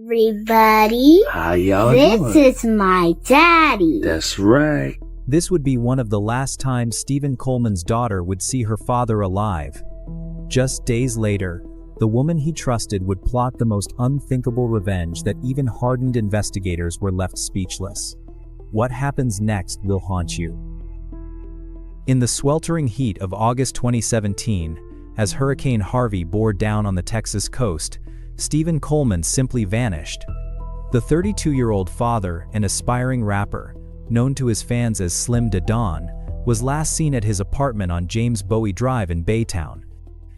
everybody. How y'all doing? This is my daddy. That's right. This would be one of the last times Stephen Coleman's daughter would see her father alive. Just days later, the woman he trusted would plot the most unthinkable revenge that even hardened investigators were left speechless. What happens next will haunt you. In the sweltering heat of August 2017, as Hurricane Harvey bore down on the Texas coast, Stephen Coleman simply vanished. The 32-year-old father and aspiring rapper, known to his fans as Slim Da Don, was last seen at his apartment on James Bowie Drive in Baytown.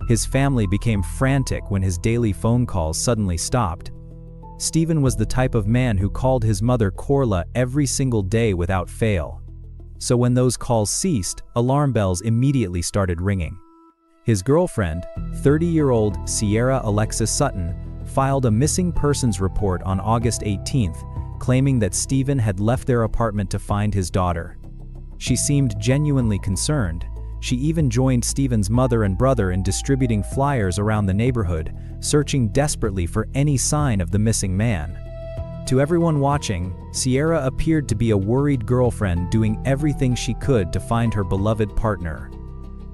His family became frantic when his daily phone calls suddenly stopped. Stephen was the type of man who called his mother Corla every single day without fail. So when those calls ceased, alarm bells immediately started ringing. His girlfriend, 30-year-old Sierra Alexis Sutton, filed a missing persons report on August 18th, claiming that Stephen had left their apartment to find his daughter. She seemed genuinely concerned. She even joined Stephen's mother and brother in distributing flyers around the neighborhood, searching desperately for any sign of the missing man. To everyone watching, Sierra appeared to be a worried girlfriend doing everything she could to find her beloved partner.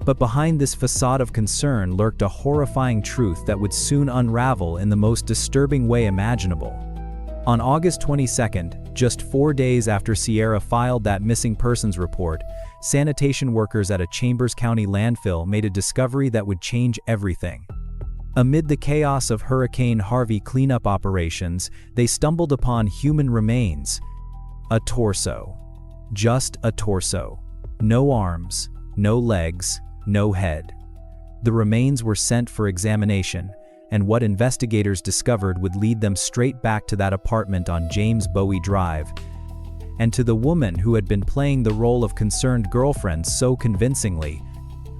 But behind this facade of concern lurked a horrifying truth that would soon unravel in the most disturbing way imaginable. On August 22nd, just 4 days after Sierra filed that missing persons report, sanitation workers at a Chambers County landfill made a discovery that would change everything. Amid the chaos of Hurricane Harvey cleanup operations, they stumbled upon human remains. A torso. Just a torso. No arms, no legs, no head. The remains were sent for examination, and what investigators discovered would lead them straight back to that apartment on James Bowie Drive, and to the woman who had been playing the role of concerned girlfriend so convincingly.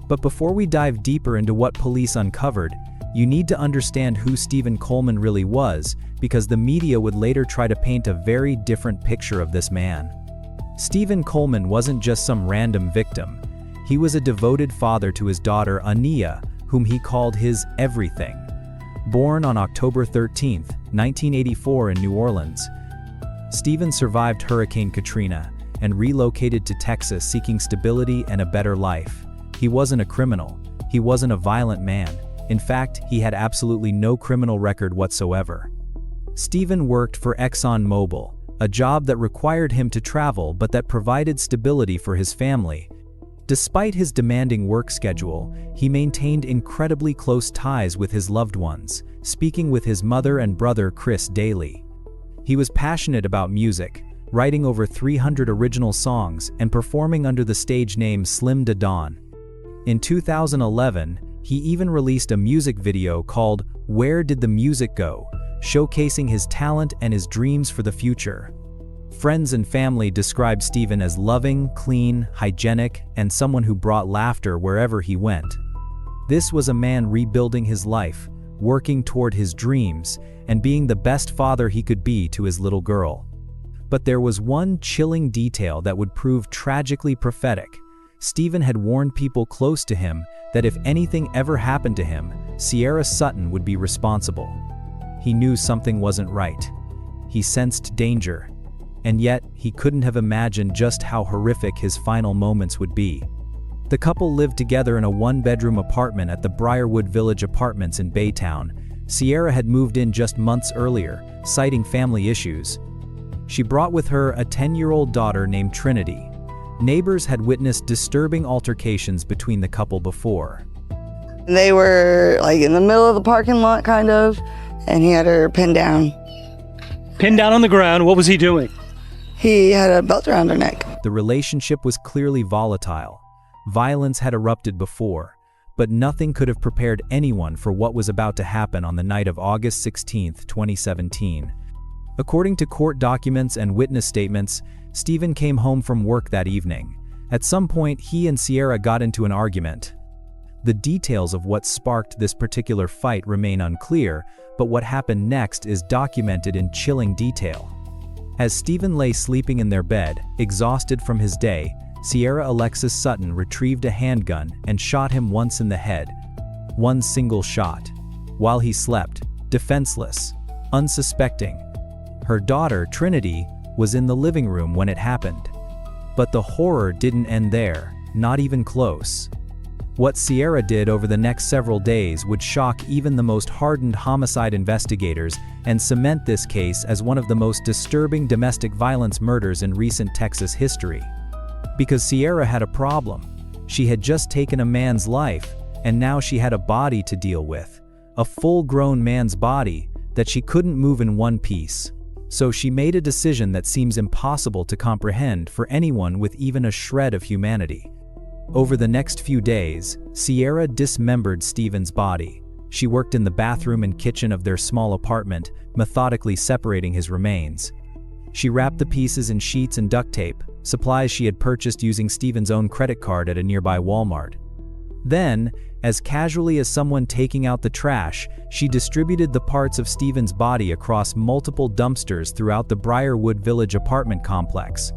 But before we dive deeper into what police uncovered, you need to understand who Stephen Coleman really was, because the media would later try to paint a very different picture of this man. Stephen Coleman wasn't just some random victim. He was a devoted father to his daughter Ania, whom he called his everything. Born on October 13, 1984 in New Orleans, Stephen survived Hurricane Katrina and relocated to Texas seeking stability and a better life. He wasn't a criminal. He wasn't a violent man. In fact, he had absolutely no criminal record whatsoever. Stephen worked for ExxonMobil, a job that required him to travel but that provided stability for his family. Despite his demanding work schedule, he maintained incredibly close ties with his loved ones, speaking with his mother and brother Chris daily. He was passionate about music, writing over 300 original songs and performing under the stage name Slim Da Don. In 2011, he even released a music video called "Where Did the Music Go?", showcasing his talent and his dreams for the future. Friends and family described Stephen as loving, clean, hygienic, and someone who brought laughter wherever he went. This was a man rebuilding his life, working toward his dreams, and being the best father he could be to his little girl. But there was one chilling detail that would prove tragically prophetic. Stephen had warned people close to him that if anything ever happened to him, Sierra Sutton would be responsible. He knew something wasn't right. He sensed danger. And yet, he couldn't have imagined just how horrific his final moments would be. The couple lived together in a one-bedroom apartment at the Briarwood Village Apartments in Baytown. Sierra had moved in just months earlier, citing family issues. She brought with her a 10-year-old daughter named Trinity. Neighbors had witnessed disturbing altercations between the couple before. They were like in the middle of the parking lot, kind of, and he had her pinned down. Pinned down on the ground, what was he doing? He had a belt around her neck. The relationship was clearly volatile. Violence had erupted before, but nothing could have prepared anyone for what was about to happen on the night of August 16, 2017. According to court documents and witness statements, Stephen came home from work that evening. At some point, he and Sierra got into an argument. The details of what sparked this particular fight remain unclear, but what happened next is documented in chilling detail. As Stephen lay sleeping in their bed, exhausted from his day, Sierra Alexis Sutton retrieved a handgun and shot him once in the head. One single shot. While he slept, defenseless. unsuspecting. Her daughter, Trinity, was in the living room when it happened. But the horror didn't end there, not even close. What Sierra did over the next several days would shock even the most hardened homicide investigators and cement this case as one of the most disturbing domestic violence murders in recent Texas history. Because Sierra had a problem. She had just taken a man's life, and now she had a body to deal with. A full-grown man's body that she couldn't move in one piece. So she made a decision that seems impossible to comprehend for anyone with even a shred of humanity. Over the next few days, Sierra dismembered Stephen's body. She worked in the bathroom and kitchen of their small apartment, methodically separating his remains. She wrapped the pieces in sheets and duct tape, supplies she had purchased using Stephen's own credit card at a nearby Walmart. Then, as casually as someone taking out the trash, she distributed the parts of Stephen's body across multiple dumpsters throughout the Briarwood Village apartment complex.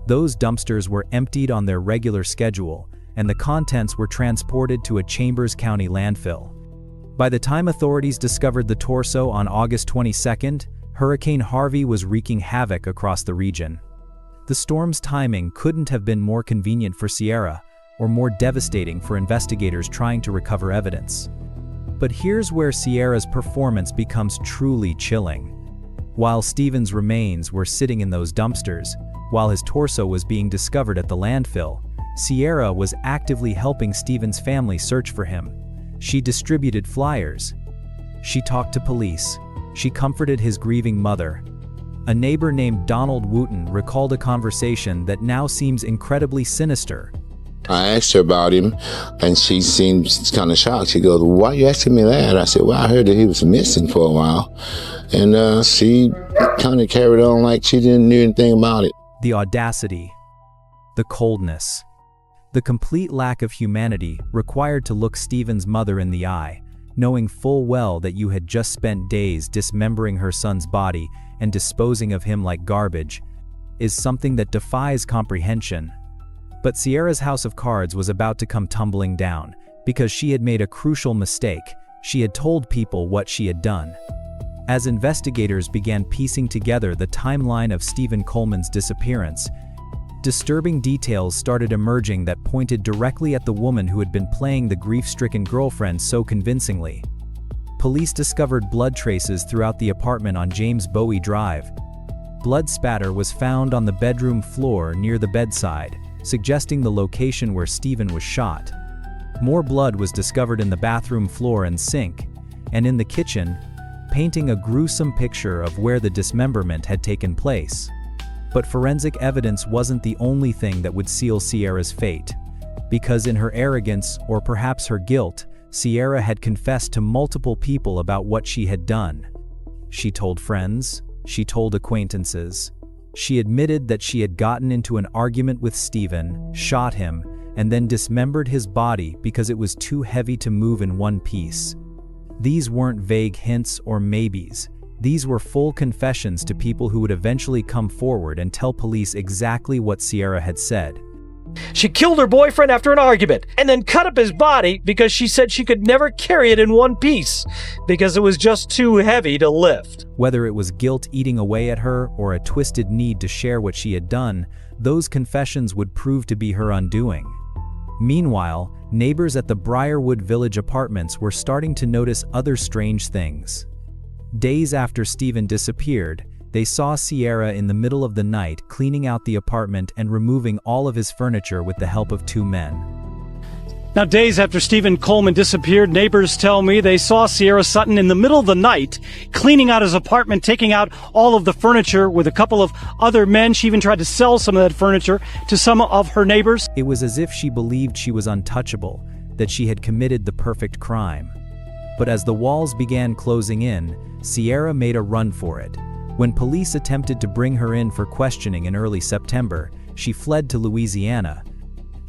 Those dumpsters were emptied on their regular schedule, and the contents were transported to a Chambers County landfill. By the time authorities discovered the torso on August 22nd, Hurricane Harvey was wreaking havoc across the region. The storm's timing couldn't have been more convenient for Sierra, or more devastating for investigators trying to recover evidence. But here's where Sierra's performance becomes truly chilling. While Stephen's remains were sitting in those dumpsters, while his torso was being discovered at the landfill, Sierra was actively helping Stephen's family search for him. She distributed flyers. She talked to police. She comforted his grieving mother. A neighbor named Donald Wooten recalled a conversation that now seems incredibly sinister. I asked her about him, and she seemed kind of shocked. She goes, "Why are you asking me that?" I said, "Well, I heard that he was missing for a while." And she kind of carried on like she didn't know anything about it. The audacity, the coldness, the complete lack of humanity required to look Stephen's mother in the eye, knowing full well that you had just spent days dismembering her son's body and disposing of him like garbage, is something that defies comprehension. But Sierra's house of cards was about to come tumbling down, because she had made a crucial mistake. She had told people what she had done. As investigators began piecing together the timeline of Stephen Coleman's disappearance, disturbing details started emerging that pointed directly at the woman who had been playing the grief-stricken girlfriend so convincingly. Police discovered blood traces throughout the apartment on James Bowie Drive. Blood spatter was found on the bedroom floor near the bedside, suggesting the location where Stephen was shot. More blood was discovered in the bathroom floor and sink, and in the kitchen, painting a gruesome picture of where the dismemberment had taken place. But forensic evidence wasn't the only thing that would seal Sierra's fate, because in her arrogance, or perhaps her guilt, Sierra had confessed to multiple people about what she had done. She told friends, she told acquaintances. She admitted that she had gotten into an argument with Stephen, shot him, and then dismembered his body because it was too heavy to move in one piece. These weren't vague hints or maybes. These were full confessions to people who would eventually come forward and tell police exactly what Sierra had said. She killed her boyfriend after an argument and then cut up his body because she said she could never carry it in one piece because it was just too heavy to lift. Whether it was guilt eating away at her or a twisted need to share what she had done, those confessions would prove to be her undoing. Meanwhile, neighbors at the Briarwood Village apartments were starting to notice other strange things. Days after Stephen disappeared, they saw Sierra in the middle of the night cleaning out the apartment and removing all of his furniture with the help of two men. Now, days after Stephen Coleman disappeared, neighbors tell me they saw Sierra Sutton in the middle of the night cleaning out his apartment, taking out all of the furniture with a couple of other men. She even tried to sell some of that furniture to some of her neighbors. It was as if she believed she was untouchable, that she had committed the perfect crime. But as the walls began closing in, Sierra made a run for it. When police attempted to bring her in for questioning in early September, she fled to Louisiana.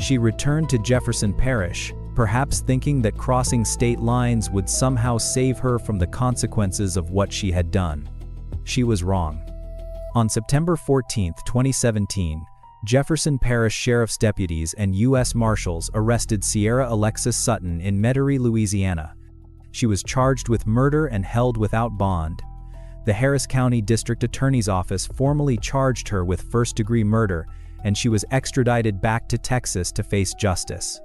She returned to Jefferson Parish, perhaps thinking that crossing state lines would somehow save her from the consequences of what she had done. She was wrong. On September 14, 2017, Jefferson Parish Sheriff's deputies and U.S. Marshals arrested Sierra Alexis Sutton in Metairie, Louisiana. She was charged with murder and held without bond. the Harris County District Attorney's Office formally charged her with first-degree murder, and she was extradited back to Texas to face justice.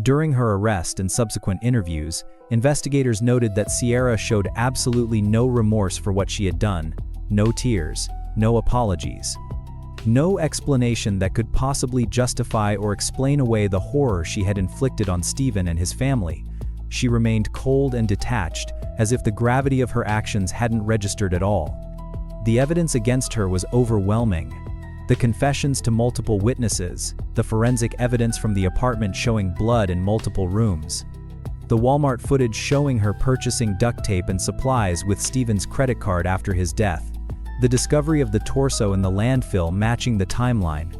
During her arrest and subsequent interviews, investigators noted that Sierra showed absolutely no remorse for what she had done, no tears, no apologies. No explanation that could possibly justify or explain away the horror she had inflicted on Stephen and his family. She remained cold and detached, as if the gravity of her actions hadn't registered at all. The evidence against her was overwhelming. The confessions to multiple witnesses, the forensic evidence from the apartment showing blood in multiple rooms, the Walmart footage showing her purchasing duct tape and supplies with Stephen's credit card after his death, the discovery of the torso in the landfill matching the timeline.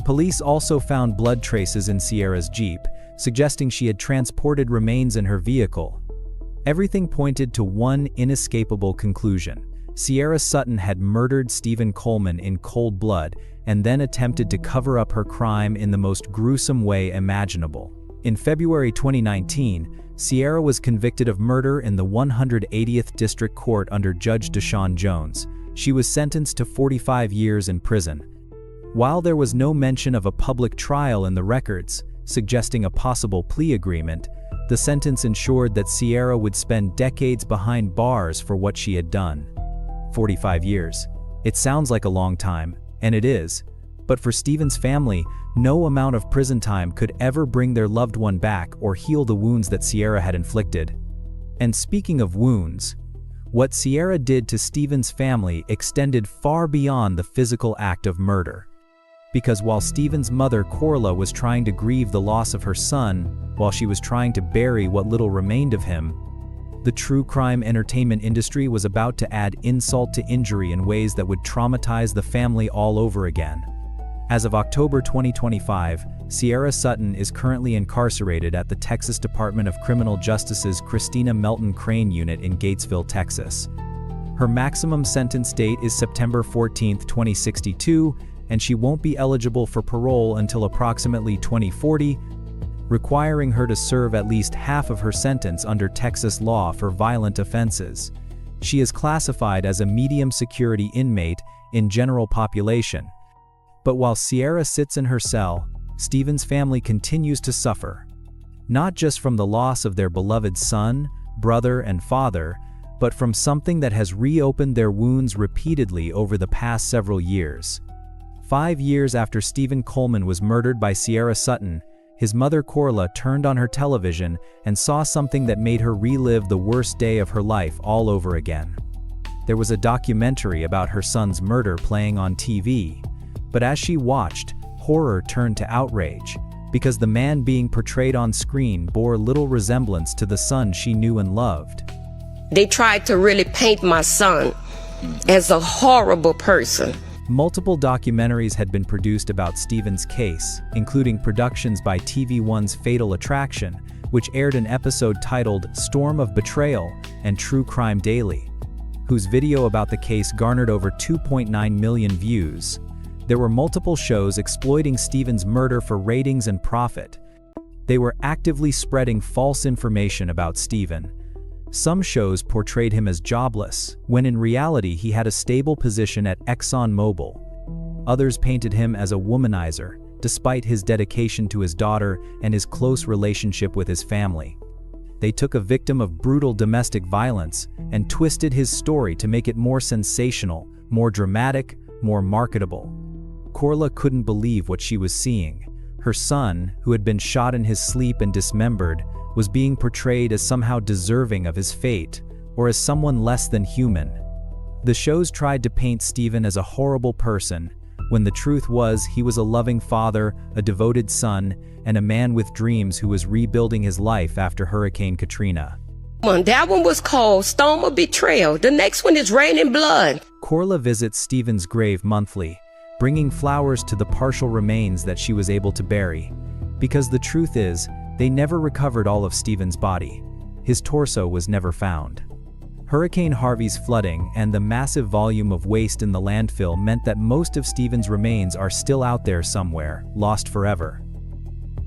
Police also found blood traces in Sierra's Jeep, suggesting she had transported remains in her vehicle. Everything pointed to one inescapable conclusion. Sierra Sutton had murdered Stephen Coleman in cold blood and then attempted to cover up her crime in the most gruesome way imaginable. In February 2019, Sierra was convicted of murder in the 180th District Court under Judge Deshaun Jones. She was sentenced to 45 years in prison. While there was no mention of a public trial in the records, suggesting a possible plea agreement, the sentence ensured that Sierra would spend decades behind bars for what she had done. 45 years. It sounds like a long time, and it is, but for Stephen's family, no amount of prison time could ever bring their loved one back or heal the wounds that Sierra had inflicted. And speaking of wounds, what Sierra did to Stephen's family extended far beyond the physical act of murder. Because while Stephen's mother, Corla, was trying to grieve the loss of her son, while she was trying to bury what little remained of him, the true crime entertainment industry was about to add insult to injury in ways that would traumatize the family all over again. As of October 2025, Sierra Sutton is currently incarcerated at the Texas Department of Criminal Justice's Christina Melton Crane Unit in Gatesville, Texas. Her maximum sentence date is September 14, 2062, and she won't be eligible for parole until approximately 2040, requiring her to serve at least half of her sentence under Texas law for violent offenses. She is classified as a medium security inmate in general population. But while Sierra sits in her cell, Stephen's family continues to suffer, not just from the loss of their beloved son, brother, and father, but from something that has reopened their wounds repeatedly over the past several years. 5 years after Stephen Coleman was murdered by Sierra Sutton, his mother Corla turned on her television and saw something that made her relive the worst day of her life all over again. There was a documentary about her son's murder playing on TV, but as she watched, horror turned to outrage, because the man being portrayed on screen bore little resemblance to the son she knew and loved. They tried to really paint my son as a horrible person. Multiple documentaries had been produced about Stephen's case, including productions by TV1's Fatal Attraction, which aired an episode titled Storm of Betrayal, and True Crime Daily, whose video about the case garnered over 2.9 million views. There were multiple shows exploiting Stephen's murder for ratings and profit. They were actively spreading false information about Stephen. Some shows portrayed him as jobless, when in reality he had a stable position at ExxonMobil. Others painted him as a womanizer, despite his dedication to his daughter and his close relationship with his family. They took a victim of brutal domestic violence and twisted his story to make it more sensational, more dramatic, more marketable. Corla couldn't believe what she was seeing. Her son, who had been shot in his sleep and dismembered, was being portrayed as somehow deserving of his fate, or as someone less than human. The shows tried to paint Stephen as a horrible person, when the truth was he was a loving father, a devoted son, and a man with dreams who was rebuilding his life after Hurricane Katrina. That one was called Storm of Betrayal. The next one is Raining Blood. Corla visits Stephen's grave monthly, bringing flowers to the partial remains that she was able to bury. Because the truth is, they never recovered all of Stephen's body. His torso was never found. Hurricane Harvey's flooding and the massive volume of waste in the landfill meant that most of Stephen's remains are still out there somewhere, lost forever.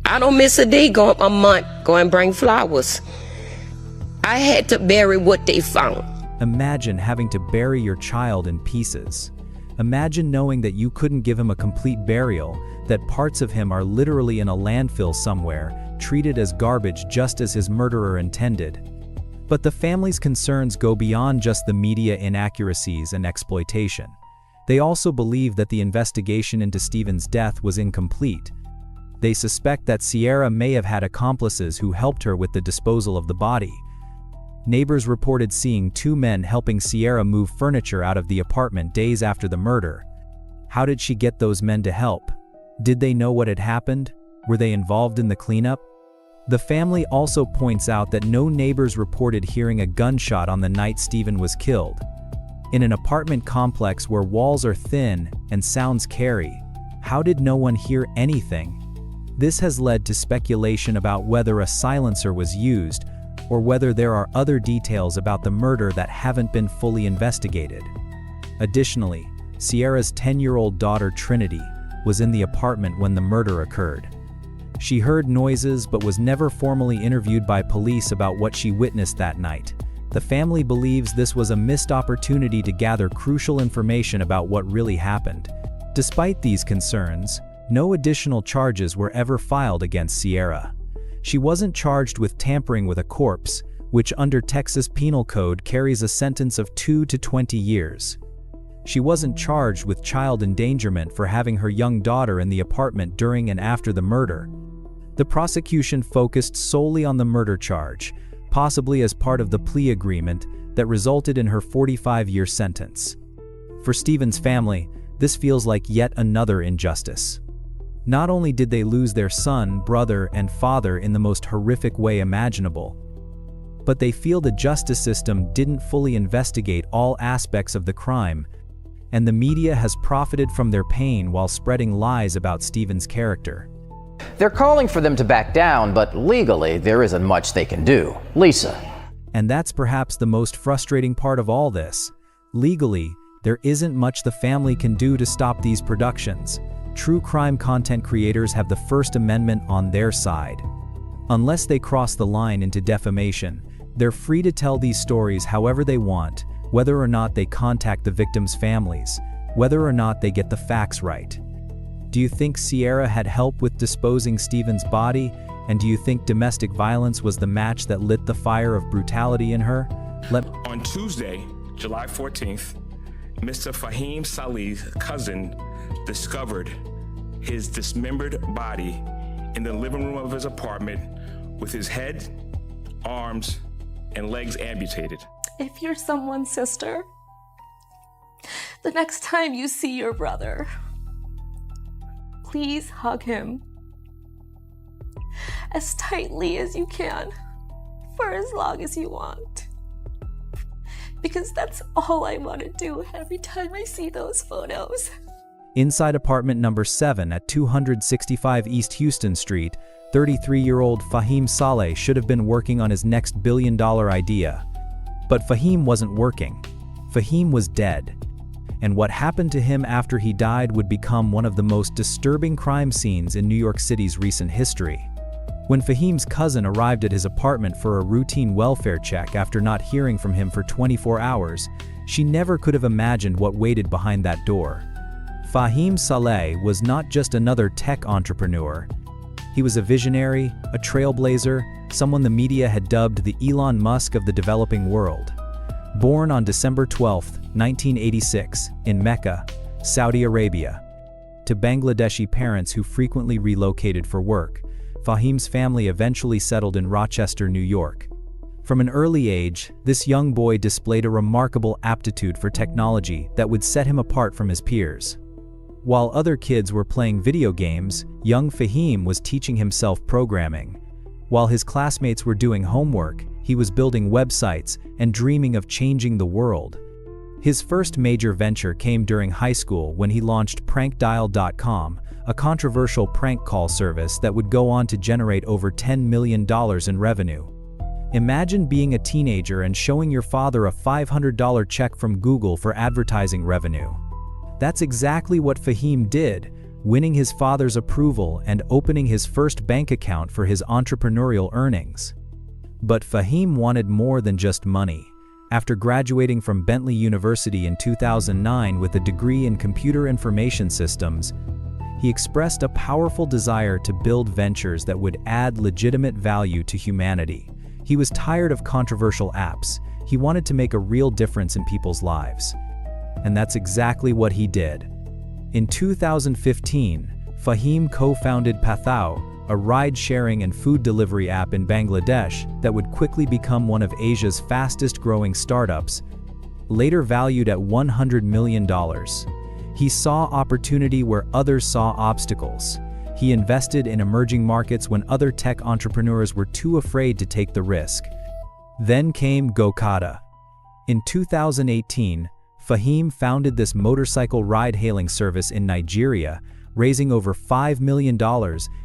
I don't miss a day, a month, go and bring flowers. I had to bury what they found. Imagine having to bury your child in pieces. Imagine knowing that you couldn't give him a complete burial, that parts of him are literally in a landfill somewhere, treated as garbage just as his murderer intended. But the family's concerns go beyond just the media inaccuracies and exploitation. They also believe that the investigation into Stephen's death was incomplete. They suspect that Sierra may have had accomplices who helped her with the disposal of the body. Neighbors reported seeing two men helping Sierra move furniture out of the apartment days after the murder. How did she get those men to help? Did they know what had happened? Were they involved in the cleanup? The family also points out that no neighbors reported hearing a gunshot on the night Stephen was killed. In an apartment complex where walls are thin and sounds carry, how did no one hear anything? This has led to speculation about whether a silencer was used, or whether there are other details about the murder that haven't been fully investigated. Additionally, Sierra's 10-year-old daughter Trinity was in the apartment when the murder occurred. She heard noises but was never formally interviewed by police about what she witnessed that night. The family believes this was a missed opportunity to gather crucial information about what really happened. Despite these concerns, no additional charges were ever filed against Sierra. She wasn't charged with tampering with a corpse, which under Texas Penal Code carries a sentence of 2 to 20 years. She wasn't charged with child endangerment for having her young daughter in the apartment during and after the murder. The prosecution focused solely on the murder charge, possibly as part of the plea agreement that resulted in her 45-year sentence. For Stephen's family, this feels like yet another injustice. Not only did they lose their son, brother, and father in the most horrific way imaginable, but they feel the justice system didn't fully investigate all aspects of the crime, and the media has profited from their pain while spreading lies about Stephen's character. They're calling for them to back down, but legally there isn't much they can do. Lisa. And that's perhaps the most frustrating part of all this. Legally, there isn't much the family can do to stop these productions. True crime content creators have the First Amendment on their side. Unless they cross the line into defamation, they're free to tell these stories however they want, whether or not they contact the victims' families, whether or not they get the facts right. Do you think Sierra had help with disposing Stephen's body? And do you think domestic violence was the match that lit the fire of brutality in her? On Tuesday, July 14th, Mr. Fahim Salih's cousin discovered his dismembered body in the living room of his apartment with his head, arms, and legs amputated. If you're someone's sister, the next time you see your brother, please hug him as tightly as you can for as long as you want. Because that's all I want to do every time I see those photos. Inside apartment number 7 at 265 East Houston Street, 33-year-old Fahim Saleh should have been working on his next billion-dollar idea. But Fahim wasn't working. Fahim was dead. And what happened to him after he died would become one of the most disturbing crime scenes in New York City's recent history. When Fahim's cousin arrived at his apartment for a routine welfare check after not hearing from him for 24 hours, she never could have imagined what waited behind that door. Fahim Saleh was not just another tech entrepreneur. He was a visionary, a trailblazer, someone the media had dubbed the Elon Musk of the developing world. Born on December 12, 1986, in Mecca, Saudi Arabia, to Bangladeshi parents who frequently relocated for work, Fahim's family eventually settled in Rochester, New York. From an early age, this young boy displayed a remarkable aptitude for technology that would set him apart from his peers. While other kids were playing video games, young Fahim was teaching himself programming. While his classmates were doing homework, he was building websites and dreaming of changing the world. His first major venture came during high school when he launched prankdial.com, a controversial prank call service that would go on to generate over $10 million in revenue. Imagine being a teenager and showing your father a $500 check from Google for advertising revenue. That's exactly what Fahim did, winning his father's approval and opening his first bank account for his entrepreneurial earnings. But Fahim wanted more than just money. After graduating from Bentley University in 2009 with a degree in computer information systems, he expressed a powerful desire to build ventures that would add legitimate value to humanity. He was tired of controversial apps. He wanted to make a real difference in people's lives. And that's exactly what he did. In 2015, Fahim co-founded Pathao, a ride-sharing and food delivery app in Bangladesh that would quickly become one of Asia's fastest-growing startups, later valued at $100 million. He saw opportunity where others saw obstacles. He invested in emerging markets when other tech entrepreneurs were too afraid to take the risk. Then came Gokada. In 2018, Fahim founded this motorcycle ride-hailing service in Nigeria, raising over $5 million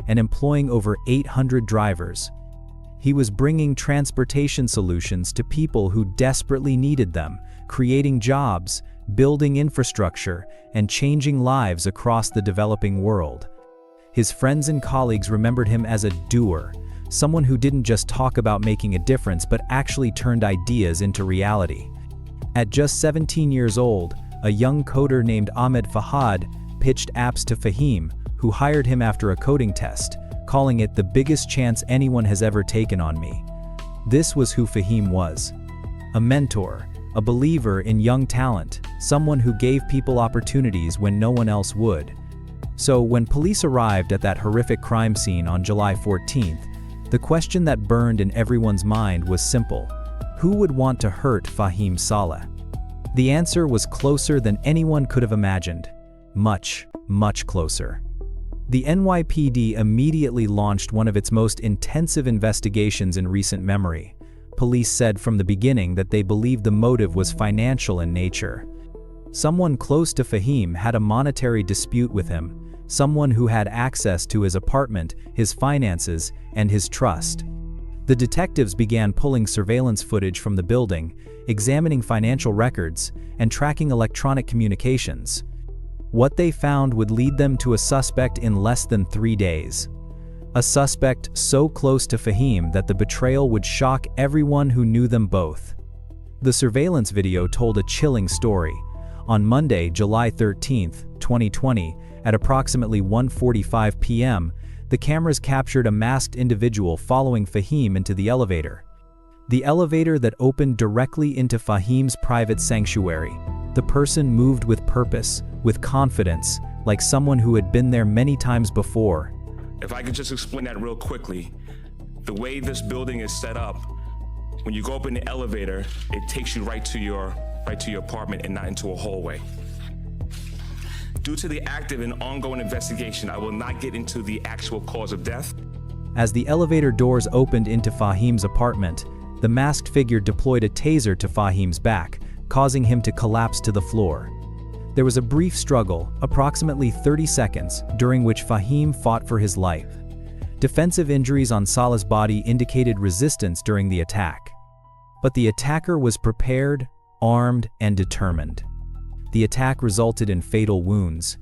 and employing over 800 drivers. He was bringing transportation solutions to people who desperately needed them, creating jobs, building infrastructure, and changing lives across the developing world. His friends and colleagues remembered him as a doer, someone who didn't just talk about making a difference but actually turned ideas into reality. At just 17 years old, a young coder named Ahmed Fahad pitched apps to Fahim, who hired him after a coding test, calling it the biggest chance anyone has ever taken on me. This was who Fahim was. A mentor, a believer in young talent, someone who gave people opportunities when no one else would. So when police arrived at that horrific crime scene on July 14th, the question that burned in everyone's mind was simple: who would want to hurt Fahim Saleh? The answer was closer than anyone could have imagined. Much, much closer. The NYPD immediately launched one of its most intensive investigations in recent memory. Police said from the beginning that they believed the motive was financial in nature. Someone close to Fahim had a monetary dispute with him, someone who had access to his apartment, his finances, and his trust. The detectives began pulling surveillance footage from the building, examining financial records, and tracking electronic communications. What they found would lead them to a suspect in less than 3 days. A suspect so close to Fahim that the betrayal would shock everyone who knew them both. The surveillance video told a chilling story. On Monday, July 13, 2020, at approximately 1:45 p.m., the cameras captured a masked individual following Fahim into the elevator. The elevator that opened directly into Fahim's private sanctuary. The person moved with purpose, with confidence, like someone who had been there many times before. If I could just explain that real quickly, the way this building is set up, when you go up in the elevator, it takes you right to your apartment and not into a hallway. Due to the active and ongoing investigation, I will not get into the actual cause of death. As the elevator doors opened into Fahim's apartment, the masked figure deployed a taser to Fahim's back, causing him to collapse to the floor. There was a brief struggle, approximately 30 seconds, during which Fahim fought for his life. Defensive injuries on Saleh's body indicated resistance during the attack. But the attacker was prepared, armed, and determined. The attack resulted in fatal wounds.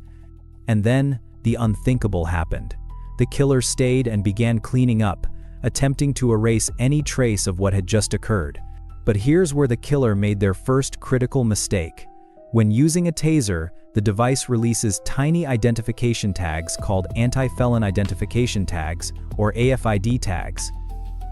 And then, the unthinkable happened. The killer stayed and began cleaning up, attempting to erase any trace of what had just occurred. But here's where the killer made their first critical mistake. When using a taser, the device releases tiny identification tags called anti-felon identification tags, or AFID tags.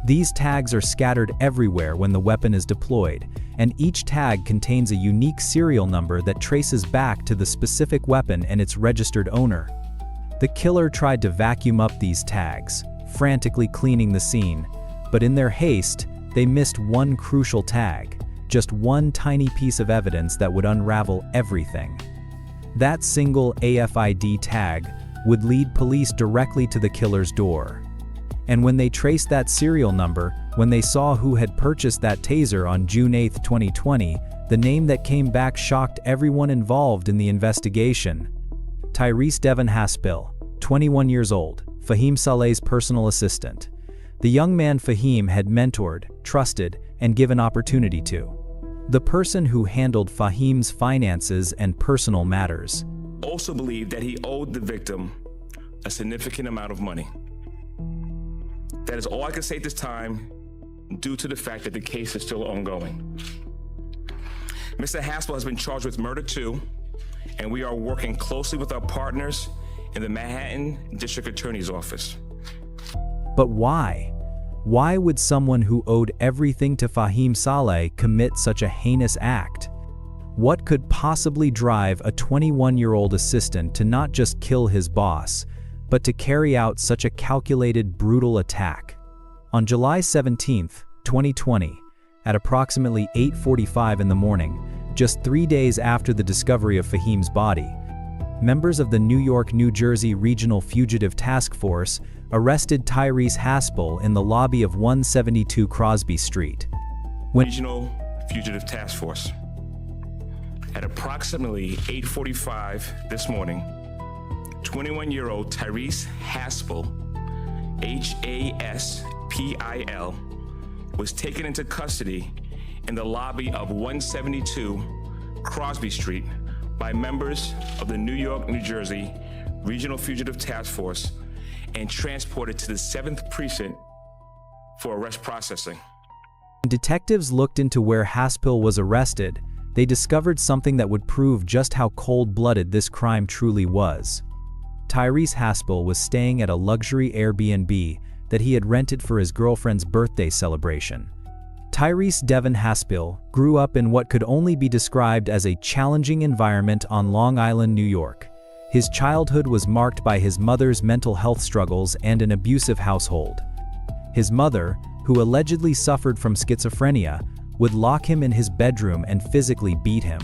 These tags are scattered everywhere when the weapon is deployed, and each tag contains a unique serial number that traces back to the specific weapon and its registered owner. The killer tried to vacuum up these tags, frantically cleaning the scene, but in their haste, they missed one crucial tag, just one tiny piece of evidence that would unravel everything. That single AFID tag would lead police directly to the killer's door. And when they traced that serial number, when they saw who had purchased that taser on June 8, 2020, the name that came back shocked everyone involved in the investigation. Tyrese Devon Haspil, 21 years old, Fahim Saleh's personal assistant. The young man Fahim had mentored, trusted, and given opportunity to. The person who handled Fahim's finances and personal matters. Also believed that he owed the victim a significant amount of money. That is all I can say at this time, due to the fact that the case is still ongoing. Mr. Haspel has been charged with murder too, and we are working closely with our partners in the Manhattan District Attorney's Office. But why? Why would someone who owed everything to Fahim Saleh commit such a heinous act? What could possibly drive a 21-year-old assistant to not just kill his boss, but to carry out such a calculated, brutal attack? On July 17, 2020, at approximately 8:45 in the morning, just 3 days after the discovery of Fahim's body, members of the New York-New Jersey Regional Fugitive Task Force arrested Tyrese Haspel in the lobby of 172 Crosby Street. Regional Fugitive Task Force. At approximately 8:45 this morning, 21-year-old Tyrese Haspel, Haspil, was taken into custody in the lobby of 172 Crosby Street by members of the New York-New Jersey Regional Fugitive Task Force and transported to the 7th Precinct for arrest processing. When detectives looked into where Haspel was arrested, they discovered something that would prove just how cold-blooded this crime truly was. Tyrese Haspel was staying at a luxury Airbnb that he had rented for his girlfriend's birthday celebration. Tyrese Devon Haspel grew up in what could only be described as a challenging environment on Long Island, New York. His childhood was marked by his mother's mental health struggles and an abusive household. His mother, who allegedly suffered from schizophrenia, would lock him in his bedroom and physically beat him.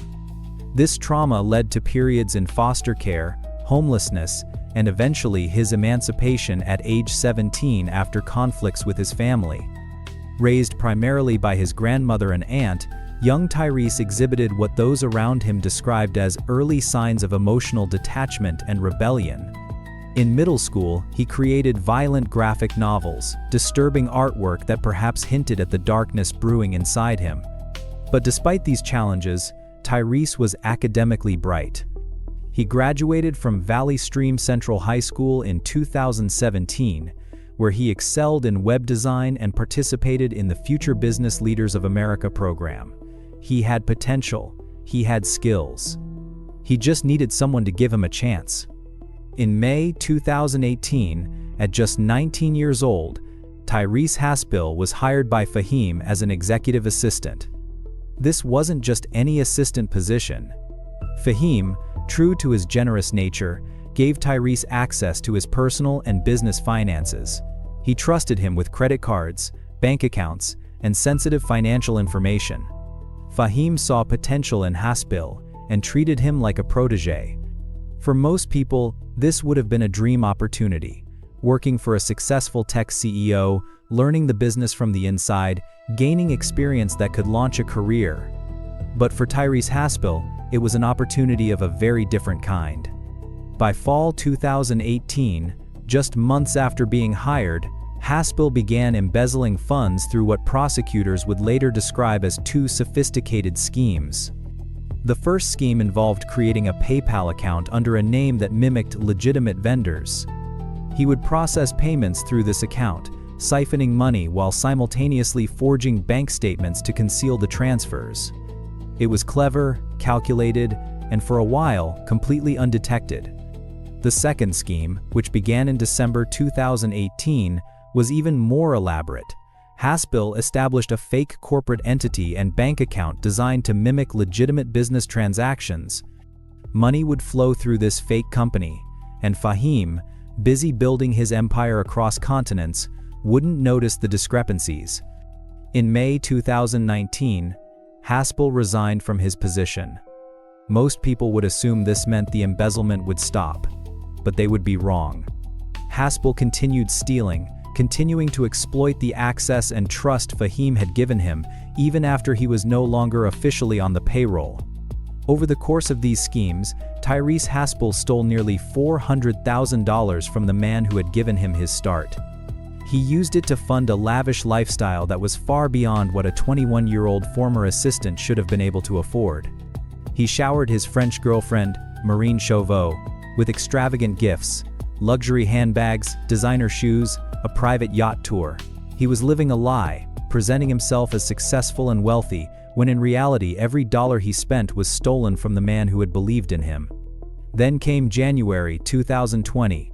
This trauma led to periods in foster care, homelessness, and eventually his emancipation at age 17 after conflicts with his family. Raised primarily by his grandmother and aunt, young Tyrese exhibited what those around him described as early signs of emotional detachment and rebellion. In middle school, he created violent graphic novels, disturbing artwork that perhaps hinted at the darkness brewing inside him. But despite these challenges, Tyrese was academically bright. He graduated from Valley Stream Central High School in 2017, where he excelled in web design and participated in the Future Business Leaders of America program. He had potential, he had skills. He just needed someone to give him a chance. In May 2018, at just 19 years old, Tyrese Haspel was hired by Fahim as an executive assistant. This wasn't just any assistant position. Fahim, true to his generous nature, gave Tyrese access to his personal and business finances. He trusted him with credit cards, bank accounts, and sensitive financial information. Fahim saw potential in Haspel and treated him like a protege. For most people, this would have been a dream opportunity, working for a successful tech CEO, learning the business from the inside, gaining experience that could launch a career. But for Tyrese Haspel, it was an opportunity of a very different kind. By fall 2018, just months after being hired, Haspel began embezzling funds through what prosecutors would later describe as two sophisticated schemes. The first scheme involved creating a PayPal account under a name that mimicked legitimate vendors. He would process payments through this account, siphoning money while simultaneously forging bank statements to conceal the transfers. It was clever, calculated, and for a while, completely undetected. The second scheme, which began in December 2018, was even more elaborate. Haspel established a fake corporate entity and bank account designed to mimic legitimate business transactions. Money would flow through this fake company, and Fahim, busy building his empire across continents, wouldn't notice the discrepancies. In May 2019, Haspel resigned from his position. Most people would assume this meant the embezzlement would stop, but they would be wrong. Haspel continued stealing, continuing to exploit the access and trust Fahim had given him, even after he was no longer officially on the payroll. Over the course of these schemes, Tyrese Haspel stole nearly $400,000 from the man who had given him his start. He used it to fund a lavish lifestyle that was far beyond what a 21-year-old former assistant should have been able to afford. He showered his French girlfriend, Marine Chauveau, with extravagant gifts, luxury handbags, designer shoes, a private yacht tour. He was living a lie, presenting himself as successful and wealthy, when in reality every dollar he spent was stolen from the man who had believed in him. Then came January 2020,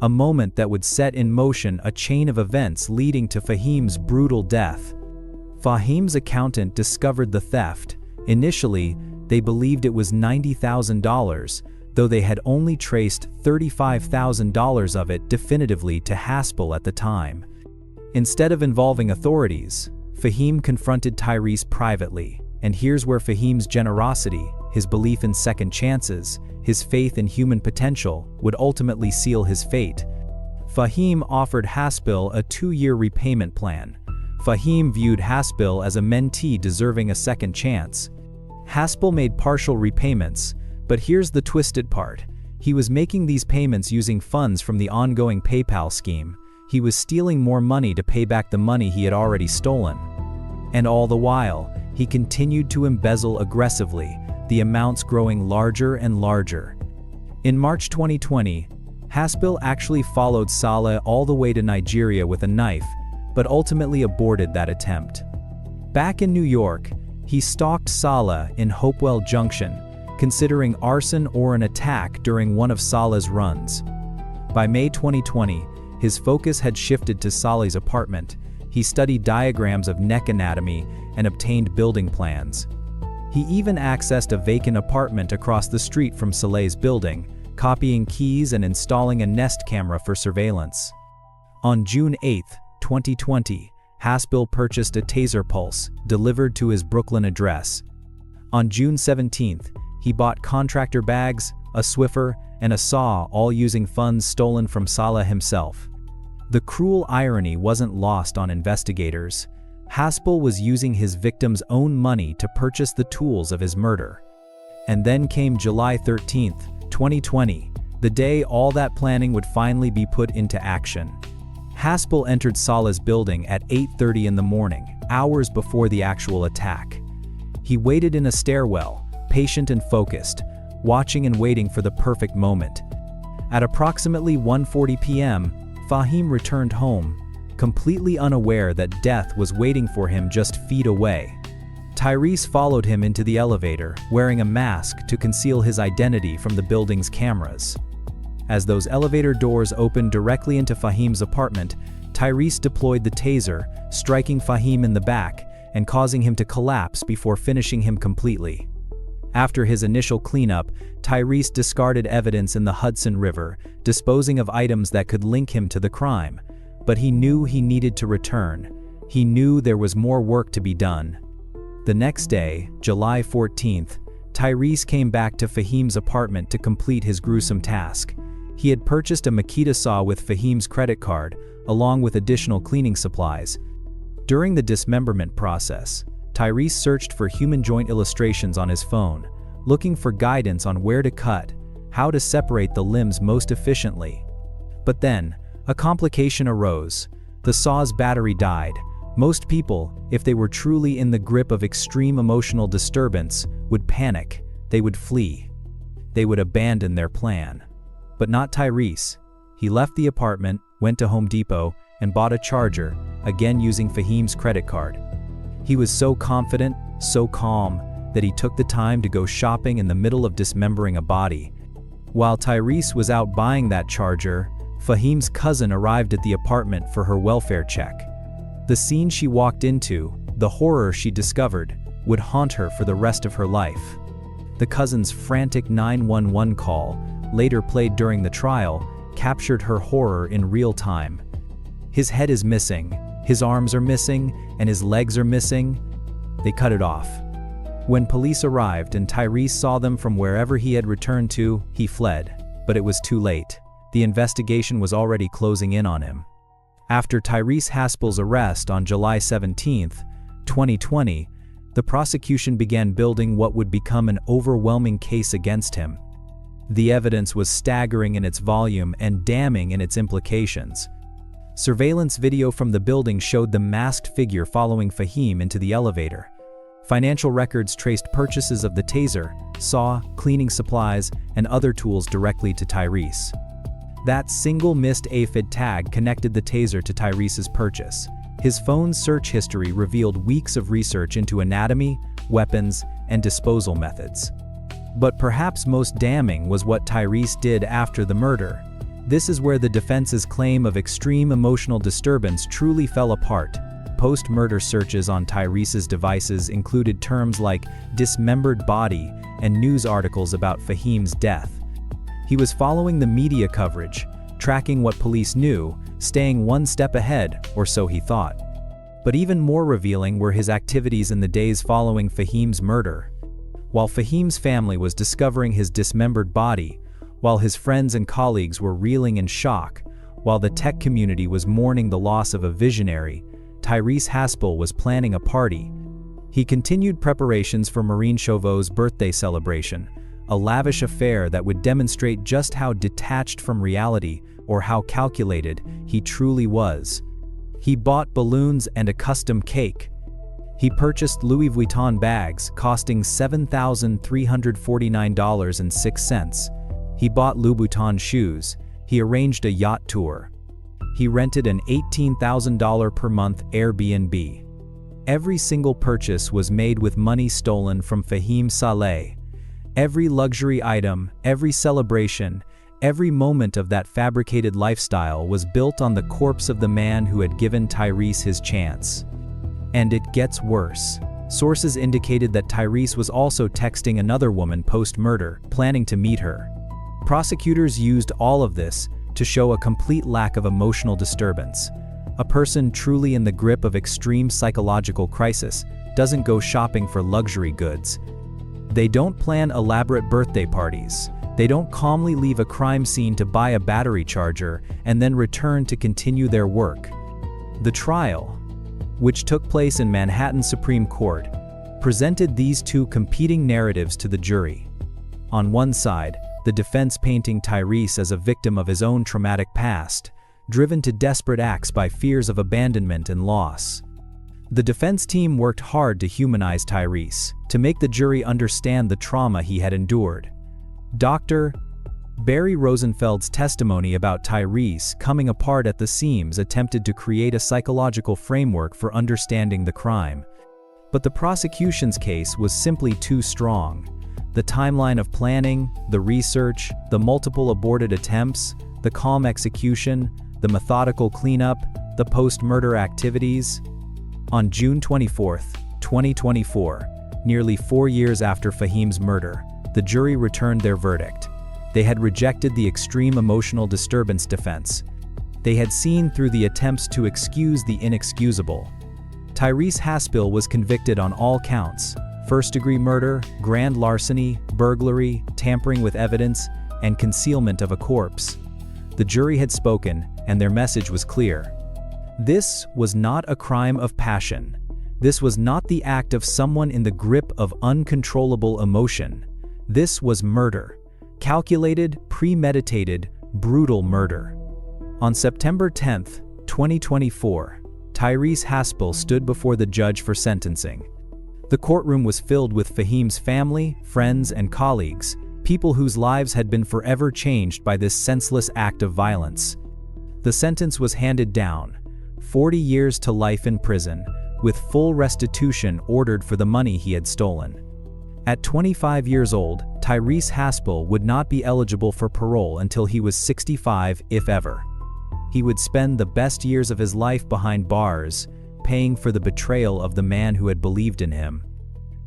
a moment that would set in motion a chain of events leading to Fahim's brutal death. Fahim's accountant discovered the theft. Initially, they believed it was $90,000, though they had only traced $35,000 of it definitively to Haspel at the time. Instead of involving authorities, Fahim confronted Tyrese privately, and here's where Fahim's generosity, his belief in second chances, his faith in human potential would ultimately seal his fate. Fahim offered Haspel a 2-year repayment plan. Fahim viewed Haspel as a mentee deserving a second chance. Haspel made partial repayments, but here's the twisted part. He was making these payments using funds from the ongoing PayPal scheme. He was stealing more money to pay back the money he had already stolen. And all the while, he continued to embezzle aggressively, the amounts growing larger and larger. In March 2020, Haspel actually followed Saleh all the way to Nigeria with a knife, but ultimately aborted that attempt. Back in New York, he stalked Saleh in Hopewell Junction, considering arson or an attack during one of Saleh's runs. By May 2020, his focus had shifted to Saleh's apartment. He studied diagrams of neck anatomy and obtained building plans. He even accessed a vacant apartment across the street from Saleh's building, copying keys and installing a Nest camera for surveillance. On June 8, 2020, Haspel purchased a taser pulse, delivered to his Brooklyn address. On June 17, he bought contractor bags, a Swiffer, and a saw, all using funds stolen from Saleh himself. The cruel irony wasn't lost on investigators. Haspel was using his victim's own money to purchase the tools of his murder. And then came July 13, 2020, the day all that planning would finally be put into action. Haspel entered Saleh's building at 8:30 in the morning, hours before the actual attack. He waited in a stairwell, patient and focused, watching and waiting for the perfect moment. At approximately 1:40 p.m., Fahim returned home, completely unaware that death was waiting for him just feet away. Tyrese followed him into the elevator, wearing a mask to conceal his identity from the building's cameras. As those elevator doors opened directly into Fahim's apartment, Tyrese deployed the taser, striking Fahim in the back and causing him to collapse before finishing him completely. After his initial cleanup, Tyrese discarded evidence in the Hudson River, disposing of items that could link him to the crime. But he knew he needed to return. He knew there was more work to be done. The next day, July 14th, Tyrese came back to Fahim's apartment to complete his gruesome task. He had purchased a Makita saw with Fahim's credit card, along with additional cleaning supplies. During the dismemberment process, Tyrese searched for human joint illustrations on his phone, looking for guidance on where to cut, how to separate the limbs most efficiently. But then, a complication arose. The saw's battery died. Most people, if they were truly in the grip of extreme emotional disturbance, would panic. They would flee. They would abandon their plan. But not Tyrese. He left the apartment, went to Home Depot, and bought a charger, again using Fahim's credit card. He was so confident, so calm, that he took the time to go shopping in the middle of dismembering a body. While Tyrese was out buying that charger, Fahim's cousin arrived at the apartment for her welfare check. The scene she walked into, the horror she discovered, would haunt her for the rest of her life. The cousin's frantic 911 call, later played during the trial, captured her horror in real time. His head is missing, his arms are missing, and his legs are missing. They cut it off. When police arrived and Tyrese saw them from wherever he had returned to, he fled. But it was too late. The investigation was already closing in on him. After Tyrese Haspel's arrest on July 17, 2020, the prosecution began building what would become an overwhelming case against him. The evidence was staggering in its volume and damning in its implications. Surveillance video from the building showed the masked figure following Fahim into the elevator. Financial records traced purchases of the taser, saw, cleaning supplies, and other tools directly to Tyrese. That single missed aphid tag connected the taser to Tyrese's purchase. His phone's search history revealed weeks of research into anatomy, weapons, and disposal methods. But perhaps most damning was what Tyrese did after the murder. This is where the defense's claim of extreme emotional disturbance truly fell apart. Post-murder searches on Tyrese's devices included terms like dismembered body and news articles about Fahim's death. He was following the media coverage, tracking what police knew, staying one step ahead, or so he thought. But even more revealing were his activities in the days following Fahim's murder. While Fahim's family was discovering his dismembered body, while his friends and colleagues were reeling in shock, while the tech community was mourning the loss of a visionary, Tyrese Haspel was planning a party. He continued preparations for Maureen Chauveau's birthday celebration, a lavish affair that would demonstrate just how detached from reality or how calculated he truly was. He bought balloons and a custom cake. He purchased Louis Vuitton bags costing $7,349.06. He bought Louboutin shoes. He arranged a yacht tour. He rented an $18,000 per month Airbnb. Every single purchase was made with money stolen from Fahim Saleh. Every luxury item, every celebration, every moment of that fabricated lifestyle was built on the corpse of the man who had given Tyrese his chance. And it gets worse. Sources indicated that Tyrese was also texting another woman post-murder, planning to meet her. Prosecutors used all of this to show a complete lack of emotional disturbance. A person truly in the grip of extreme psychological crisis doesn't go shopping for luxury goods. They don't plan elaborate birthday parties. They don't calmly leave a crime scene to buy a battery charger and then return to continue their work. The trial, which took place in Manhattan Supreme Court, presented these two competing narratives to the jury. On one side, the defense painting Tyrese as a victim of his own traumatic past, driven to desperate acts by fears of abandonment and loss. The defense team worked hard to humanize Tyrese, to make the jury understand the trauma he had endured. Dr. Barry Rosenfeld's testimony about Tyrese coming apart at the seams attempted to create a psychological framework for understanding the crime. But the prosecution's case was simply too strong. The timeline of planning, the research, the multiple aborted attempts, the calm execution, the methodical cleanup, the post-murder activities. On June 24, 2024, nearly 4 years after Fahim's murder, the jury returned their verdict. They had rejected the extreme emotional disturbance defense. They had seen through the attempts to excuse the inexcusable. Tyrese Haspel was convicted on all counts: first-degree murder, grand larceny, burglary, tampering with evidence, and concealment of a corpse. The jury had spoken, and their message was clear. This was not a crime of passion. This was not the act of someone in the grip of uncontrollable emotion. This was murder. Calculated, premeditated, brutal murder. On September 10, 2024, Tyrese Haspel stood before the judge for sentencing. The courtroom was filled with Fahim's family, friends, and colleagues, people whose lives had been forever changed by this senseless act of violence. The sentence was handed down: 40 years to life in prison, with full restitution ordered for the money he had stolen. At 25 years old, Tyrese Haspel would not be eligible for parole until he was 65, if ever. He would spend the best years of his life behind bars, paying for the betrayal of the man who had believed in him.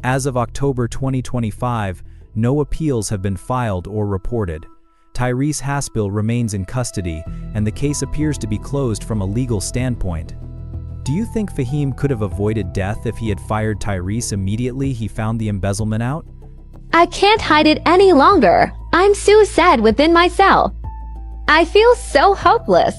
As of October 2025, no appeals have been filed or reported. Tyrese Haspel remains in custody, and the case appears to be closed from a legal standpoint. Do you think Fahim could have avoided death if he had fired Tyrese immediately he found the embezzlement out? I can't hide it any longer. I'm so sad within myself. I feel so hopeless.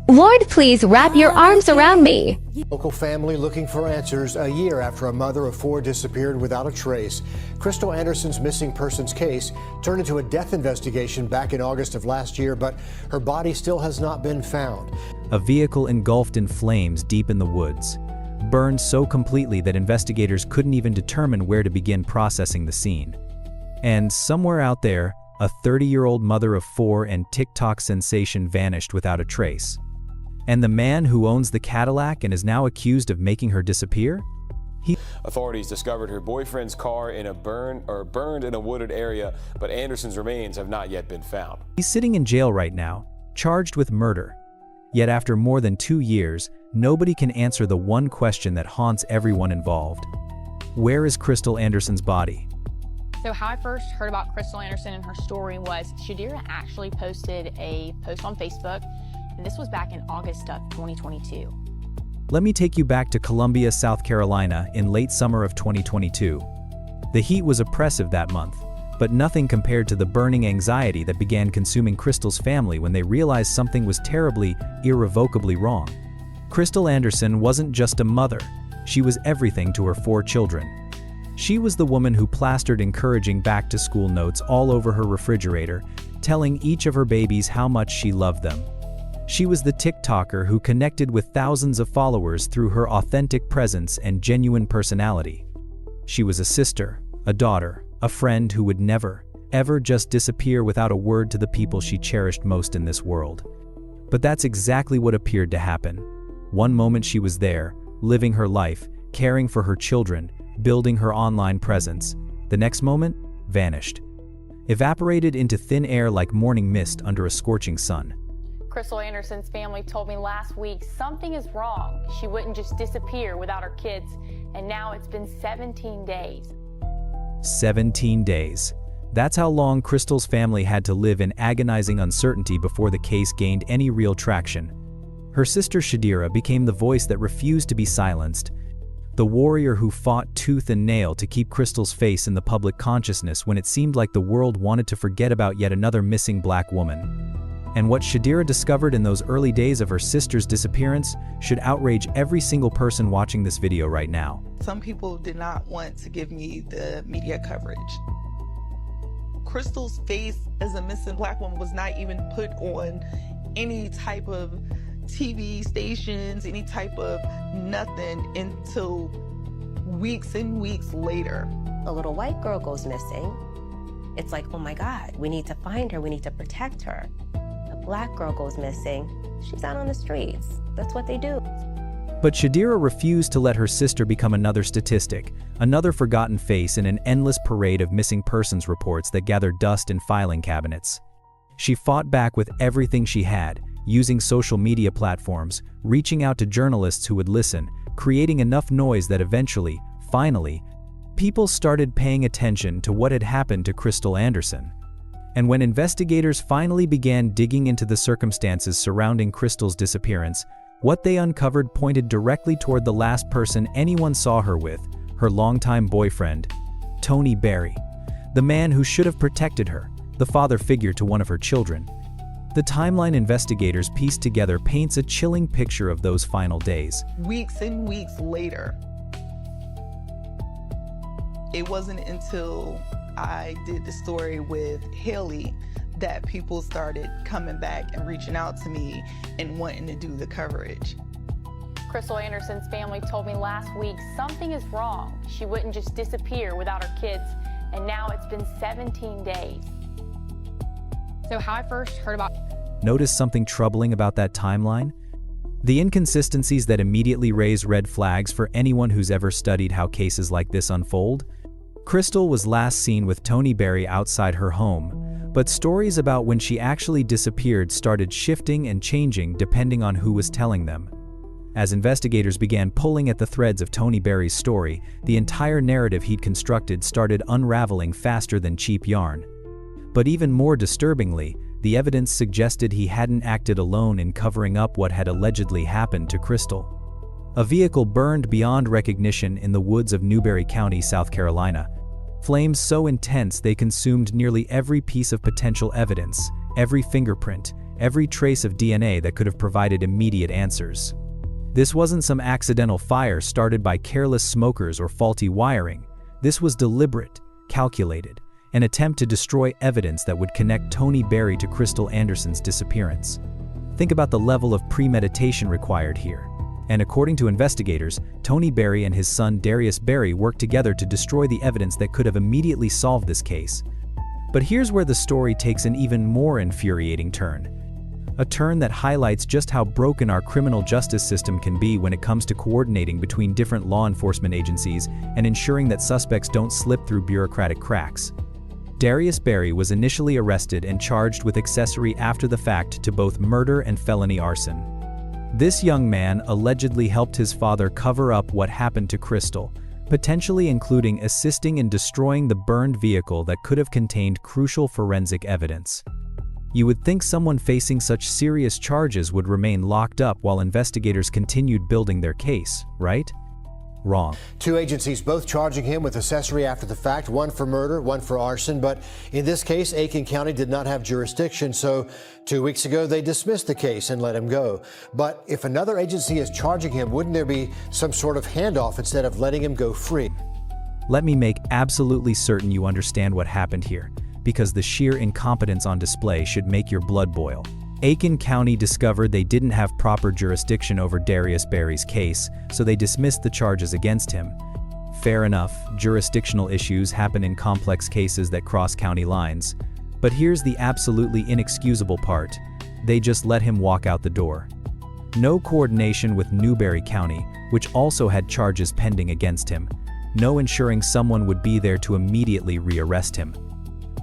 Lord, please wrap your arms around me. Local family looking for answers a year after a mother of 4 disappeared without a trace. Crystal Anderson's missing persons case turned into a death investigation back in August of last year, but her body still has not been found. A vehicle engulfed in flames deep in the woods, burned so completely that investigators couldn't even determine where to begin processing the scene. And somewhere out there, a 30-year-old mother of 4 and TikTok sensation vanished without a trace. And the man who owns the Cadillac and is now accused of making her disappear? Authorities discovered her boyfriend's car burned in a wooded area, but Anderson's remains have not yet been found. He's sitting in jail right now, charged with murder. Yet after more than 2 years, nobody can answer the one question that haunts everyone involved. Where is Crystal Anderson's body? So how I first heard about Crystal Anderson and her story was Shadira actually posted a post on Facebook, and this was back in August of 2022. Let me take you back to Columbia, South Carolina in late summer of 2022. The heat was oppressive that month, but nothing compared to the burning anxiety that began consuming Crystal's family when they realized something was terribly, irrevocably wrong. Crystal Anderson wasn't just a mother, she was everything to her 4 children. She was the woman who plastered encouraging back-to-school notes all over her refrigerator, telling each of her babies how much she loved them. She was the TikToker who connected with thousands of followers through her authentic presence and genuine personality. She was a sister, a daughter, a friend who would never, ever just disappear without a word to the people she cherished most in this world. But that's exactly what appeared to happen. One moment she was there, living her life, caring for her children, building her online presence. The next moment, vanished. Evaporated into thin air like morning mist under a scorching sun. Crystal Anderson's family told me last week something is wrong. She wouldn't just disappear without her kids, and now it's been 17 days. 17 days. That's how long Crystal's family had to live in agonizing uncertainty before the case gained any real traction. Her sister Shadira became the voice that refused to be silenced, the warrior who fought tooth and nail to keep Crystal's face in the public consciousness when it seemed like the world wanted to forget about yet another missing black woman. And what Shadira discovered in those early days of her sister's disappearance should outrage every single person watching this video right now. Some people did not want to give me the media coverage. Crystal's face as a missing black woman was not even put on any type of TV stations, any type of nothing until weeks and weeks later. A little white girl goes missing. It's like, oh my God, we need to find her, we need to protect her. A black girl goes missing, she's out on the streets. That's what they do. But Shadira refused to let her sister become another statistic, another forgotten face in an endless parade of missing persons reports that gathered dust in filing cabinets. She fought back with everything she had, using social media platforms, reaching out to journalists who would listen, creating enough noise that eventually, finally, people started paying attention to what had happened to Crystal Anderson. And when investigators finally began digging into the circumstances surrounding Crystal's disappearance, what they uncovered pointed directly toward the last person anyone saw her with, her longtime boyfriend, Tony Berry, the man who should have protected her, the father figure to one of her children. The timeline investigators pieced together paints a chilling picture of those final days. Weeks and weeks later, it wasn't until I did the story with Haley that people started coming back and reaching out to me and wanting to do the coverage. Crystal Anderson's family told me last week something is wrong. She wouldn't just disappear without her kids, and now it's been 17 days. So how I first heard about... Notice something troubling about that timeline? The inconsistencies that immediately raise red flags for anyone who's ever studied how cases like this unfold. Crystal was last seen with Tony Berry outside her home, but stories about when she actually disappeared started shifting and changing depending on who was telling them. As investigators began pulling at the threads of Tony Berry's story, the entire narrative he'd constructed started unraveling faster than cheap yarn. But even more disturbingly, the evidence suggested he hadn't acted alone in covering up what had allegedly happened to Crystal. A vehicle burned beyond recognition in the woods of Newberry County, South Carolina. Flames so intense they consumed nearly every piece of potential evidence, every fingerprint, every trace of DNA that could have provided immediate answers. This wasn't some accidental fire started by careless smokers or faulty wiring. This was deliberate, calculated, an attempt to destroy evidence that would connect Tony Berry to Crystal Anderson's disappearance. Think about the level of premeditation required here. And according to investigators, Tony Berry and his son Darius Berry worked together to destroy the evidence that could have immediately solved this case. But here's where the story takes an even more infuriating turn. A turn that highlights just how broken our criminal justice system can be when it comes to coordinating between different law enforcement agencies and ensuring that suspects don't slip through bureaucratic cracks. Darius Berry was initially arrested and charged with accessory after the fact to both murder and felony arson. This young man allegedly helped his father cover up what happened to Crystal, potentially including assisting in destroying the burned vehicle that could have contained crucial forensic evidence. You would think someone facing such serious charges would remain locked up while investigators continued building their case, right? Wrong. 2 agencies both charging him with accessory after the fact, one for murder, one for arson. But in this case, Aiken County did not have jurisdiction, so 2 weeks ago they dismissed the case and let him go. But if another agency is charging him, wouldn't there be some sort of handoff instead of letting him go free? Let me make absolutely certain you understand what happened here, because the sheer incompetence on display should make your blood boil. Aiken County discovered they didn't have proper jurisdiction over Darius Berry's case, so they dismissed the charges against him. Fair enough, jurisdictional issues happen in complex cases that cross county lines. But here's the absolutely inexcusable part. They just let him walk out the door. No coordination with Newberry County, which also had charges pending against him. No ensuring someone would be there to immediately rearrest him.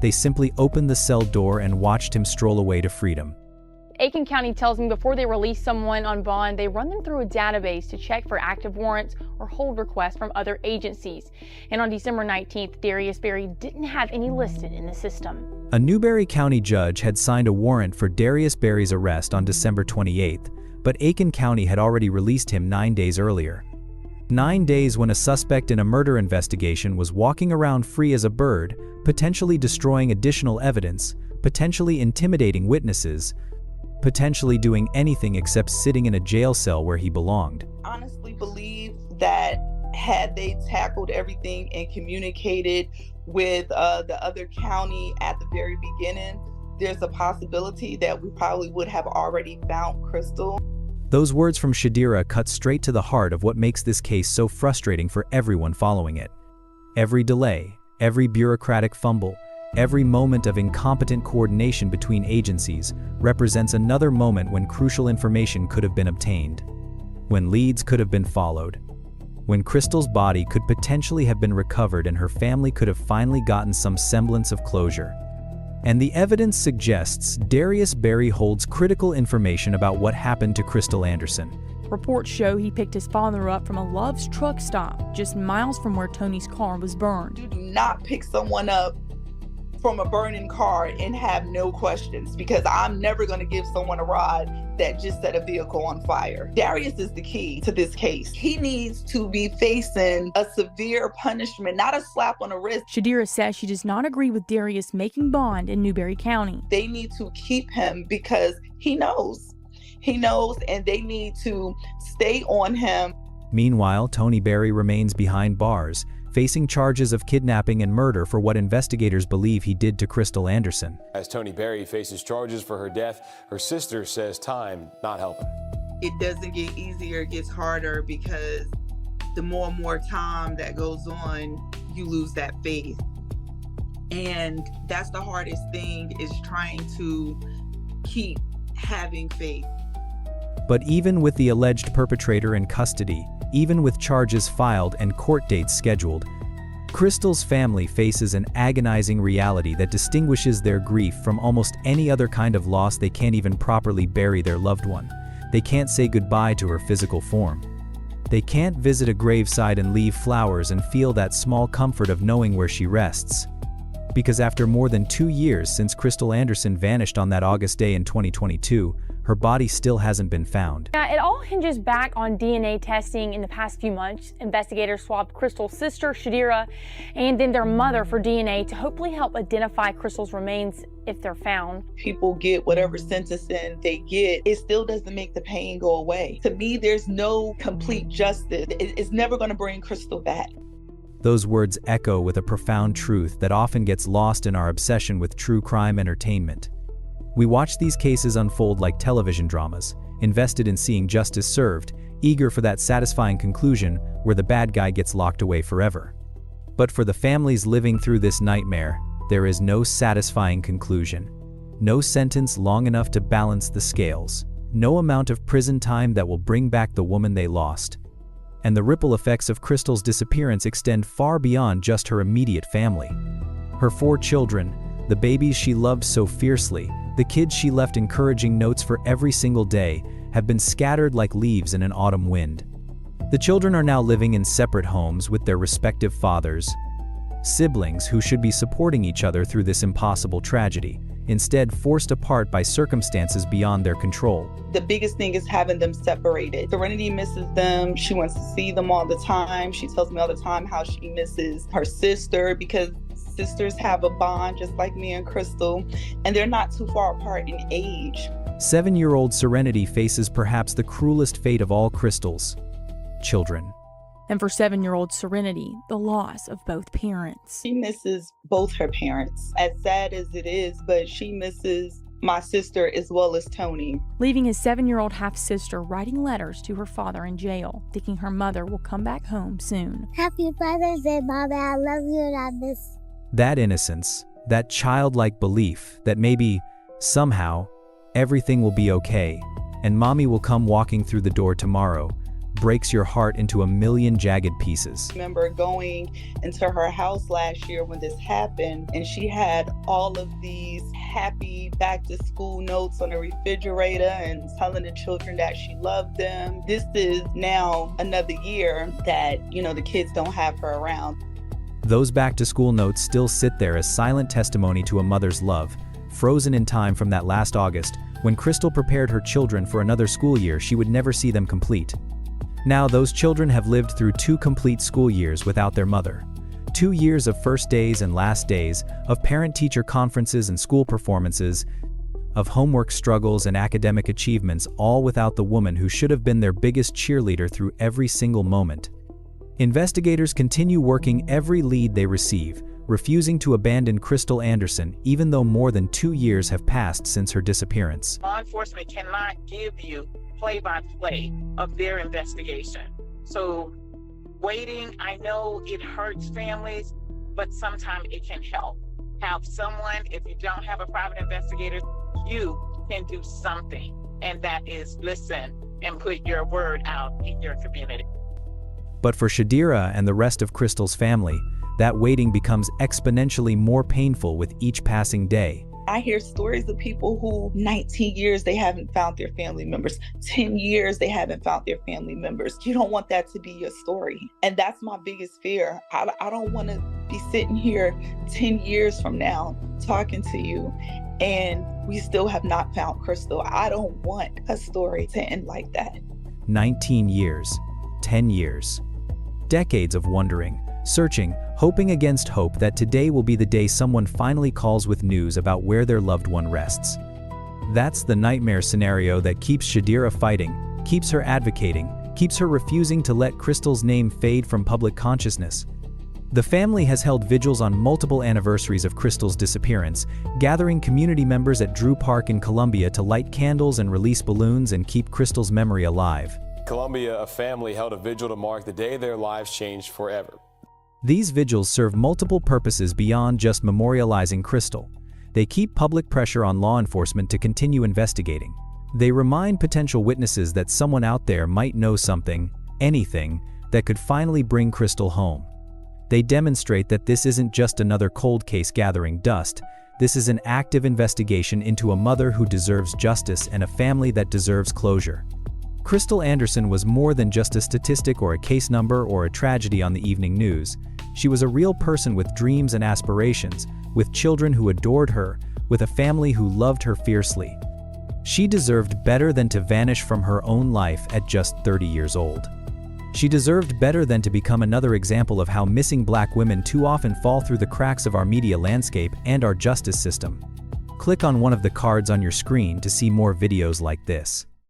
They simply opened the cell door and watched him stroll away to freedom. Aiken County tells me before they release someone on bond, they run them through a database to check for active warrants or hold requests from other agencies. And on December 19th, Darius Berry didn't have any listed in the system. A Newberry County judge had signed a warrant for Darius Berry's arrest on December 28th, but Aiken County had already released him 9 days earlier. 9 days when a suspect in a murder investigation was walking around free as a bird, potentially destroying additional evidence, potentially intimidating witnesses, potentially doing anything except sitting in a jail cell where he belonged. Honestly believe that had they tackled everything and communicated with the other county at the very beginning, there's a possibility that we probably would have already found Crystal. Those words from Shadira cut straight to the heart of what makes this case so frustrating for everyone following it. Every delay, every bureaucratic fumble, every moment of incompetent coordination between agencies represents another moment when crucial information could have been obtained, when leads could have been followed, when Crystal's body could potentially have been recovered and her family could have finally gotten some semblance of closure. And the evidence suggests Darius Berry holds critical information about what happened to Crystal Anderson. Reports show he picked his father up from a Love's truck stop just miles from where Tony's car was burned. You do not pick someone up from a burning car and have no questions, because I'm never going to give someone a ride that just set a vehicle on fire. Darius is the key to this case. He needs to be facing a severe punishment, not a slap on the wrist. Shadira says she does not agree with Darius making bond in Newberry County. They need to keep him because he knows. He knows, and they need to stay on him. Meanwhile, Tony Berry remains behind bars, facing charges of kidnapping and murder for what investigators believe he did to Crystal Anderson. As Tony Berry faces charges for her death, her sister says time not helping. It doesn't get easier, it gets harder, because the more and more time that goes on, you lose that faith. And that's the hardest thing, is trying to keep having faith. But even with the alleged perpetrator in custody, even with charges filed and court dates scheduled, Crystal's family faces an agonizing reality that distinguishes their grief from almost any other kind of loss. They can't even properly bury their loved one. They can't say goodbye to her physical form. They can't visit a graveside and leave flowers and feel that small comfort of knowing where she rests. Because after more than 2 years since Crystal Anderson vanished on that August day in 2022, her body still hasn't been found. It all hinges back on DNA testing. In the past few months, investigators swabbed Crystal's sister, Shadira, and then their mother for DNA to hopefully help identify Crystal's remains if they're found. People get whatever sentencing they get, it still doesn't make the pain go away. To me, there's no complete justice. It's never going to bring Crystal back. Those words echo with a profound truth that often gets lost in our obsession with true crime entertainment. We watch these cases unfold like television dramas, invested in seeing justice served, eager for that satisfying conclusion where the bad guy gets locked away forever. But for the families living through this nightmare, there is no satisfying conclusion. No sentence long enough to balance the scales. No amount of prison time that will bring back the woman they lost. And the ripple effects of Crystal's disappearance extend far beyond just her immediate family. Her 4 children, the babies she loved so fiercely, the kids she left encouraging notes for every single day, have been scattered like leaves in an autumn wind. The children are now living in separate homes with their respective fathers, siblings who should be supporting each other through this impossible tragedy, instead forced apart by circumstances beyond their control. The biggest thing is having them separated. Serenity misses them. She wants to see them all the time. She tells me all the time how she misses her sister, because sisters have a bond just like me and Crystal, and they're not too far apart in age. 7-year-old Serenity faces perhaps the cruelest fate of all Crystal's children. And for 7-year-old Serenity, the loss of both parents. She misses both her parents, as sad as it is, but she misses my sister as well as Tony. Leaving his 7-year-old half-sister writing letters to her father in jail, thinking her mother will come back home soon. Happy Father's Day, Mommy. I love you and I miss. That innocence, that childlike belief that maybe, somehow, everything will be okay, and Mommy will come walking through the door tomorrow, breaks your heart into a million jagged pieces. I remember going into her house last year when this happened, and she had all of these happy back to school notes on the refrigerator and telling the children that she loved them. This is now another year that, the kids don't have her around. Those back to school notes still sit there as silent testimony to a mother's love, frozen in time from that last August, when Crystal prepared her children for another school year she would never see them complete. Now those children have lived through 2 complete school years without their mother. 2 years of first days and last days, of parent-teacher conferences and school performances, of homework struggles and academic achievements, all without the woman who should have been their biggest cheerleader through every single moment. Investigators continue working every lead they receive, refusing to abandon Crystal Anderson even though more than 2 years have passed since her disappearance. Law enforcement cannot give you play-by-play of their investigation. So waiting, I know it hurts families, but sometimes it can help. Have someone, if you don't have a private investigator, you can do something, and that is listen and put your word out in your community. But for Shadira and the rest of Crystal's family, that waiting becomes exponentially more painful with each passing day. I hear stories of people who 19 years they haven't found their family members, 10 years they haven't found their family members. You don't want that to be your story. And that's my biggest fear. I don't want to be sitting here 10 years from now talking to you and we still have not found Crystal. I don't want a story to end like that. 19 years, 10 years, decades of wondering, searching, hoping against hope that today will be the day someone finally calls with news about where their loved one rests. That's the nightmare scenario that keeps Shadira fighting, keeps her advocating, keeps her refusing to let Crystal's name fade from public consciousness. The family has held vigils on multiple anniversaries of Crystal's disappearance, gathering community members at Drew Park in Columbia to light candles and release balloons and keep Crystal's memory alive. Columbia, a family held a vigil to mark the day their lives changed forever. These vigils serve multiple purposes beyond just memorializing Crystal. They keep public pressure on law enforcement to continue investigating. They remind potential witnesses that someone out there might know something, anything, that could finally bring Crystal home. They demonstrate that this isn't just another cold case gathering dust. This is an active investigation into a mother who deserves justice and a family that deserves closure. Crystal Anderson was more than just a statistic or a case number or a tragedy on the evening news. She was a real person with dreams and aspirations, with children who adored her, with a family who loved her fiercely. She deserved better than to vanish from her own life at just 30 years old. She deserved better than to become another example of how missing Black women too often fall through the cracks of our media landscape and our justice system. Click on one of the cards on your screen to see more videos like this.